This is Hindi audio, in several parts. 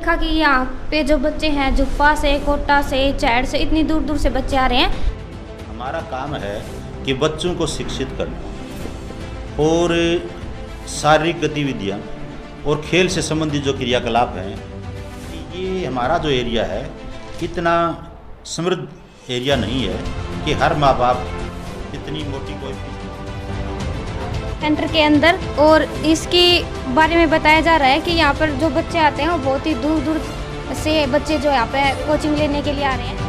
देखा कि यहाँ पे जो बच्चे हैं जुप्पा से, कोटा से, चैड़ से, इतनी दूर दूर से बच्चे आ रहे हैं। हमारा काम है कि बच्चों को शिक्षित करना और शारीरिक गतिविधियाँ और खेल से संबंधित जो क्रियाकलाप हैं, ये हमारा जो एरिया है इतना समृद्ध एरिया नहीं है कि हर माँ बाप इतनी मोटी कोई सेंटर के अंदर, और इसके बारे में बताया जा रहा है कि यहाँ पर जो बच्चे आते हैं वो बहुत ही दूर दूर से बच्चे जो यहाँ पे कोचिंग लेने के लिए आ रहे हैं।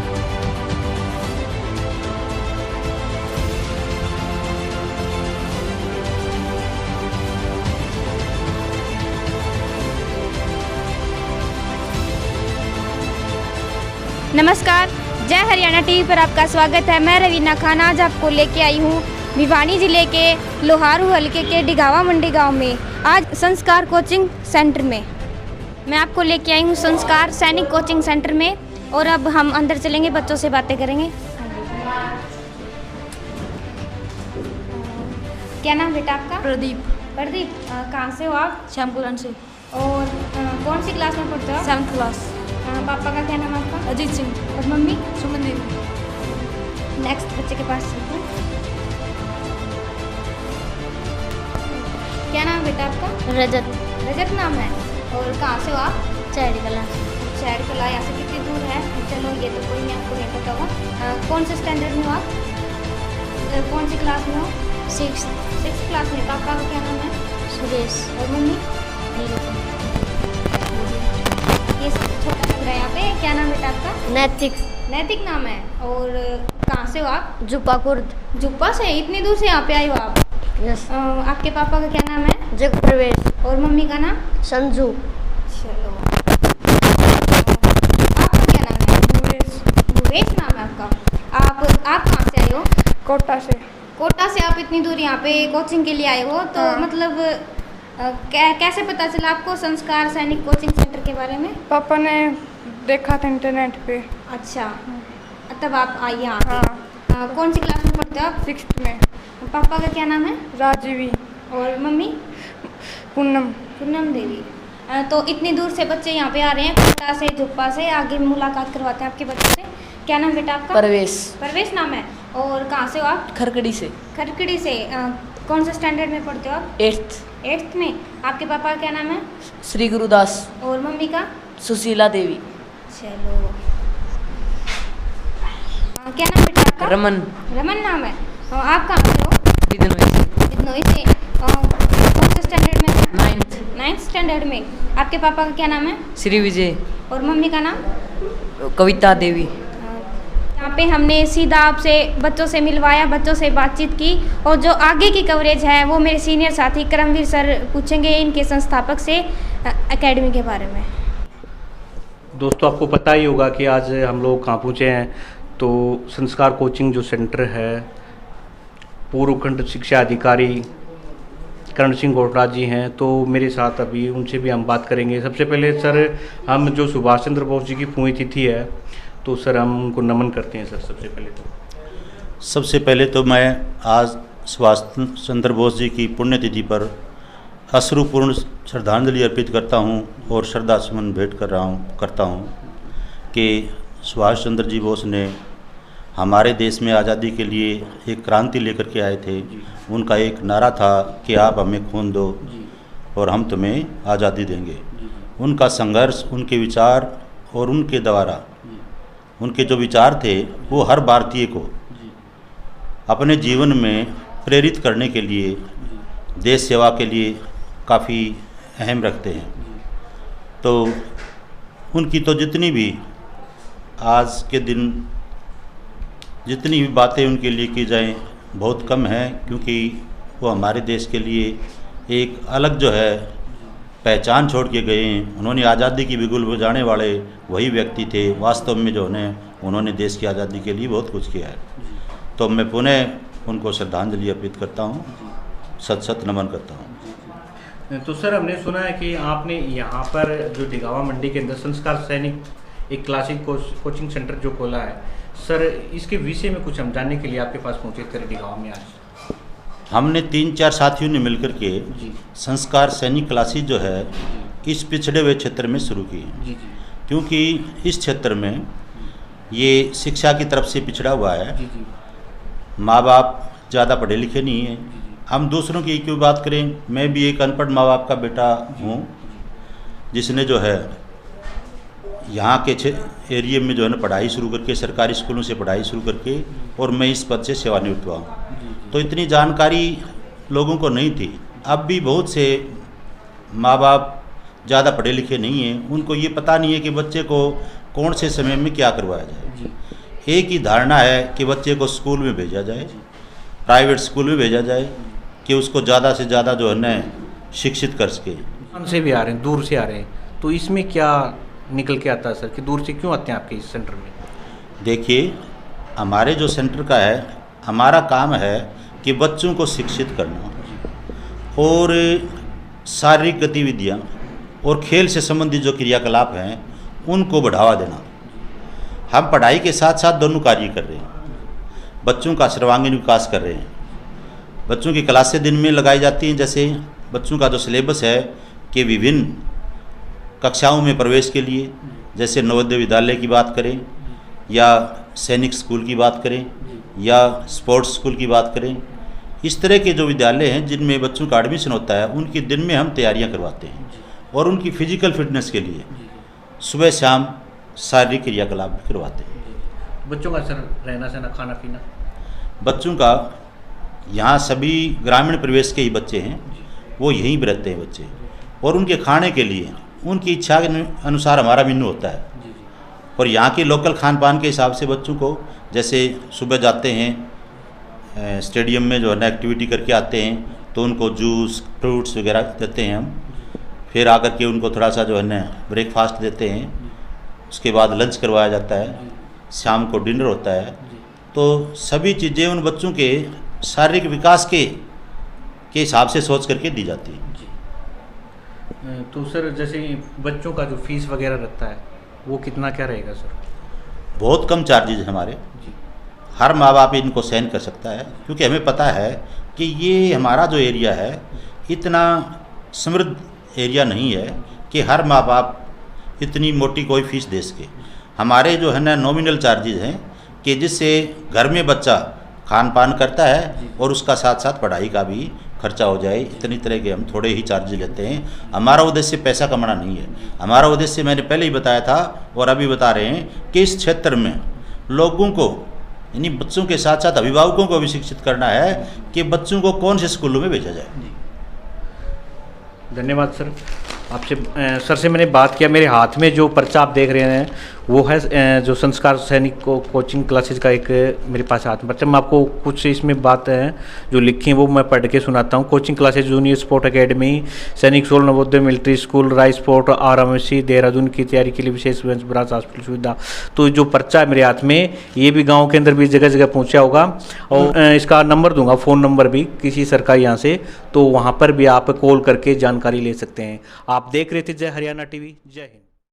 नमस्कार, जय हरियाणा टीवी पर आपका स्वागत है। मैं रवीना खान आज आपको लेके आई हूँ भिवानी जिले के लोहारू हलके के डिगावा मंडी गांव में। आज संस्कार कोचिंग सेंटर में मैं आपको लेके आई हूँ, संस्कार सैनिक कोचिंग सेंटर में। और अब हम अंदर चलेंगे, बच्चों से बातें करेंगे। क्या नाम बेटा आपका? प्रदीप। प्रदीप, कहाँ से हो आप? श्यामकुलन से। और कौन सी क्लास में पढ़ते हो? 7th class. पापा का क्या नाम है आपका? अजीत सिंह। और मम्मी? सुमन देवी। नेक्स्ट बच्चे के पास चलते हैं। क्या नाम बेटा आपका? रजत। रजत नाम है। और कहाँ से हो आप? चैड़ी कला। शहर कला, यहाँ से कितनी दूर है? चलो ये तो कोई नहीं, आपको नहीं पता होगा। कौन से स्टैंडर्ड में हो आप? कौन सी क्लास में हो? 6th क्लास में। पापा का क्या नाम है? सुरेश। और मम्मी? ये छोटा लग रहा है यहाँ पे। क्या नाम बेटा आपका? नैतिक। नैतिक नाम है। और कहाँ से हो आप? जुप्पा कुर्द। जुप्पा से? इतनी दूर से यहाँ पे आए हो आप? यस। आपके पापा का क्या नाम है? जग प्रवेश। और मम्मी का नाम? संजू। चलो, आपका क्या नाम है? भूवेश। भूवेश नाम है आपका। आप कहाँ से आए हो? कोटा से। कोटा से आप इतनी दूर यहाँ पे कोचिंग के लिए आए हो, तो हाँ। मतलब कैसे पता चला आपको संस्कार सैनिक कोचिंग सेंटर के बारे में? पापा ने देखा था इंटरनेट पे। अच्छा, तब आप आई यहाँ पे। हाँ। कौन सी क्लास में पढ़ते हो आप? 6th में। पापा का क्या नाम है? राजीवी। और मम्मी? पूनम। पूनम देवी। तो इतनी दूर से बच्चे यहाँ पे आ रहे हैं, कोटा से, जुप्पा से। आगे मुलाकात करवाते हैं आपके बच्चों से। क्या नाम बेटा आपका? परवेश। परवेश नाम है। और कहाँ से हो आप? खरकड़ी से। खरकड़ी से। कौन से स्टैंडर्ड में पढ़ते हो आप? 8th। 8th में। आपके पापा का क्या नाम है? श्री गुरुदास। और मम्मी का? सुशीला देवी। चलो, क्या नाम बेटा आपका? रमन। रमन नाम है। आप कहाँ से हो? बिदनोई से। बिदनोई से। कौन से स्टैंडर्ड में? 9th। 9th स्टैंडर्ड में। आपके पापा का क्या नाम है? श्री विजय। और मम्मी का नाम? कविता देवी। यहाँ पे हमने सीधा आपसे बच्चों से मिलवाया, बच्चों से बातचीत की। और जो आगे की कवरेज है वो मेरे सीनियर साथी करमवीर सर पूछेंगे इनके संस्थापक से एकेडमी के बारे में। दोस्तों, आपको पता ही होगा कि आज हम लोग कहाँ पहुँचे हैं। तो संस्कार कोचिंग जो सेंटर है, पूर्व खंड शिक्षा अधिकारी करण सिंह गोटराज जी हैं, तो मेरे साथ अभी उनसे भी हम बात करेंगे। सबसे पहले सर, हम जो सुभाष चंद्र बोस जी की पुण्य तिथि है, तो सर हम उनको नमन करते हैं। सर सबसे पहले तो मैं आज सुभाष चंद्र बोस जी की पुण्यतिथि पर अश्रुपूर्ण श्रद्धांजलि अर्पित करता हूं और श्रद्धा सुमन भेंट करता हूं कि सुभाष चंद्र जी बोस ने हमारे देश में आज़ादी के लिए एक क्रांति लेकर के आए थे। उनका एक नारा था कि आप हमें खून दो और हम तुम्हें आज़ादी देंगे। उनका संघर्ष, उनके विचार और उनके द्वारा उनके जो विचार थे वो हर भारतीय को अपने जीवन में प्रेरित करने के लिए, देश सेवा के लिए काफ़ी अहम रखते हैं। तो उनकी तो जितनी भी आज के दिन जितनी भी बातें उनके लिए की जाएं बहुत कम है, क्योंकि वो हमारे देश के लिए एक अलग जो है पहचान छोड़ के गए हैं। उन्होंने आज़ादी की बिगुल बजाने वाले वही व्यक्ति थे वास्तव में, जो उन्होंने देश की आज़ादी के लिए बहुत कुछ किया है। तो मैं पुनः उनको श्रद्धांजलि अर्पित करता हूँ, सत नमन करता हूँ। तो सर, हमने सुना है कि आपने यहाँ पर जो डिगावा मंडी के अंदर संस्कार सैनिक एक क्लासिक कोचिंग सेंटर जो खोला है, सर इसके विषय में कुछ हम जानने के लिए आपके पास पहुँचे थे डिगावा में आज। हमने 3-4 साथियों ने मिलकर के संस्कार सैनिक क्लासेस जो है इस पिछड़े हुए क्षेत्र में शुरू की है, जी क्योंकि इस क्षेत्र में ये शिक्षा की तरफ से पिछड़ा हुआ है। जी माँ बाप ज़्यादा पढ़े लिखे नहीं हैं। हम दूसरों की क्यों बात करें, मैं भी एक अनपढ़ माँ बाप का बेटा हूँ, जिसने जो है यहाँ के एरिया में जो है ना पढ़ाई शुरू करके, सरकारी स्कूलों से पढ़ाई शुरू करके, और मैं इस पद से सेवानिवृत्त हुआ हूँ। तो इतनी जानकारी लोगों को नहीं थी। अब भी बहुत से माँ बाप ज़्यादा पढ़े लिखे नहीं हैं, उनको ये पता नहीं है कि बच्चे को कौन से समय में क्या करवाया जाए। एक ही धारणा है कि बच्चे को स्कूल में भेजा जाए, प्राइवेट स्कूल में भेजा जाए, कि उसको ज़्यादा से ज़्यादा जो है ना शिक्षित कर सके। हमसे भी आ रहे हैं, दूर से आ रहे हैं, तो इसमें क्या निकल के आता है सर कि दूर से क्यों आते हैं आपके इस सेंटर में? देखिए, हमारे जो सेंटर का है, हमारा काम है कि बच्चों को शिक्षित करना और शारीरिक गतिविधियाँ और खेल से संबंधित जो क्रियाकलाप हैं उनको बढ़ावा देना। हम पढ़ाई के साथ साथ दोनों कार्य कर रहे हैं। बच्चों का सर्वांगीण विकास कर रहे हैं। बच्चों की क्लासें दिन में लगाई जाती हैं। जैसे बच्चों का जो सिलेबस है कि विभिन्न कक्षाओं में प्रवेश के लिए, जैसे नवोदय विद्यालय की बात करें या सैनिक स्कूल की बात करें या स्पोर्ट्स स्कूल की बात करें, इस तरह के जो विद्यालय हैं जिनमें बच्चों का एडमिशन होता है, उनकी दिन में हम तैयारियां करवाते हैं और उनकी फिजिकल फिटनेस के लिए सुबह शाम शारीरिक क्रियाकलाप भी करवाते हैं। बच्चों का सर रहना सहना, खाना पीना? बच्चों का यहाँ सभी ग्रामीण प्रवेश के ही बच्चे हैं, वो यहीं पर रहते हैं बच्चे, और उनके खाने के लिए उनकी इच्छा के अनुसार हमारा मेन्यू होता है। और यहाँ के लोकल खान पान के हिसाब से बच्चों को, जैसे सुबह जाते हैं स्टेडियम में जो है ना एक्टिविटी करके आते हैं, तो उनको जूस फ्रूट्स वगैरह देते हैं हम। फिर आकर के उनको थोड़ा सा जो है ना ब्रेकफास्ट देते हैं, उसके बाद लंच करवाया जाता है, शाम को डिनर होता है। तो सभी चीज़ें उन बच्चों के शारीरिक विकास के हिसाब से सोच करके दी जाती है। तो सर जैसे बच्चों का जो फीस वगैरह रहता है वो कितना क्या रहेगा सर? बहुत कम चार्जेज है हमारे। जी। हर माँ बाप इनको सहन कर सकता है, क्योंकि हमें पता है कि ये हमारा जो एरिया है इतना समृद्ध एरिया नहीं है कि हर माँ बाप इतनी मोटी कोई फीस दे सके। हमारे जो है ना नॉमिनल चार्जेज हैं कि जिससे घर में बच्चा खान पान करता है और उसका साथ साथ पढ़ाई का भी खर्चा हो जाए, इतनी तरह के हम थोड़े ही चार्जेज लेते हैं। हमारा उद्देश्य पैसा कमाना नहीं है। हमारा उद्देश्य मैंने पहले ही बताया था और अभी बता रहे हैं कि इस क्षेत्र में लोगों को, यानी बच्चों के साथ साथ अभिभावकों को भी शिक्षित करना है कि बच्चों को कौन से स्कूलों में भेजा जाए। धन्यवाद सर। आपसे सर से मैंने बात किया। मेरे हाथ में जो पर्चा आप देख रहे हैं वो है जो संस्कार सैनिक को कोचिंग क्लासेस का एक मेरे पास हाथ में पर्चा। मैं आपको कुछ इसमें बात है जो लिखी है वो मैं पढ़ के सुनाता हूँ। Coaching classes junior sport academy, सैनिक स्कूल, नवोदय मिलिट्री स्कूल, राय स्पोर्ट, RMC देहरादून की तैयारी के लिए विशेष ब्रांच हॉस्पिटल सुविधा। तो जो पर्चा है मेरे हाथ में, ये भी गाँव के अंदर भी जगह जगह पहुँचा होगा और इसका नंबर दूंगा, फ़ोन नंबर भी किसी सरकारी यहाँ से, तो वहाँ पर भी आप कॉल करके जानकारी ले सकते हैं। आप देख रहे थे जय हरियाणा TV। जय हिंद।